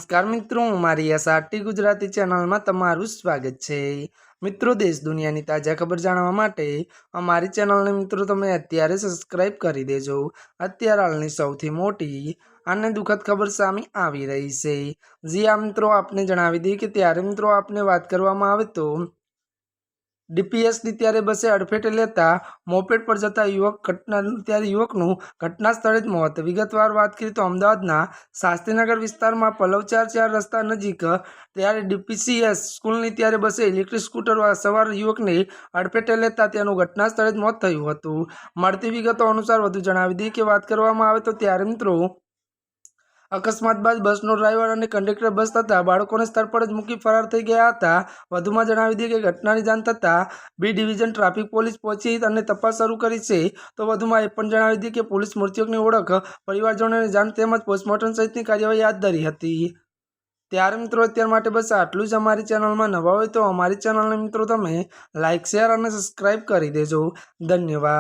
नमस्कार मित्रों, हमारी एसआरटी गुजराती चैनल में तमाરું स्वागत है। मित्रों, देश दुनिया की ताजा खबर जाणवा माटे अमारी चैनल ने मित्रों तमे अत्यारे सब्सक्राइब करी देजो। अत्यार हालनी सौथी मोटी અને દુઃખદ ખબર સામે આવી રહી છે। जी आ मित्रों, आपने जणावी दी कि त्यारे मित्रों आपने बात करवामां आवे तो डीपीएसनी त्यारे बसे अडफेटे लेता मोपेड पर जता युवक घटना त्यारे युवकનું घटना स्थळे ज मौत। विगतवार बात करीए तो अमदावादना शास्त्रीनगर विस्तारमां पलवचार 4 रस्ता नजीक त्यारे डीपीसीएस स्कूलनी त्यारे बसे इलेक्ट्रिक स्कूटर सवार युवकने अडफेटे लेता तेनुं घटना स्थळे ज मौत थयुं हतुं। मळती विगतो अनुसार वधु जणावी दी कि बात करवामां आवे तो त्यारे मित्रों अकस्मात बाद बसनो ड्राइवर और कंडक्टर बस तथा बाळकोने स्थळ पर ज मूकी फरार थई गया हता। वधुमां जणावी दीए कि घटनानी जाण थता बी डिविजन ट्राफिक पोलीस पहोंची अने तपास शरू करी छे। तो वधुमां ए पण जणावी दीए कि पोलीस मृतकनी ओळख परिवारजनोने जाण तेमज पोस्टमोर्टम सहितनी कार्यवाही हाथ धरी हती। त्यारे मित्रों अत्यार माटे बस आटલું જ। અમારી ચેનલમાં નવા હોય તો અમારી ચેનલને મિત્રો તમે લાઇક શેર અને સબસ્ક્રાઇબ કરી દેજો। ધન્યવાદ।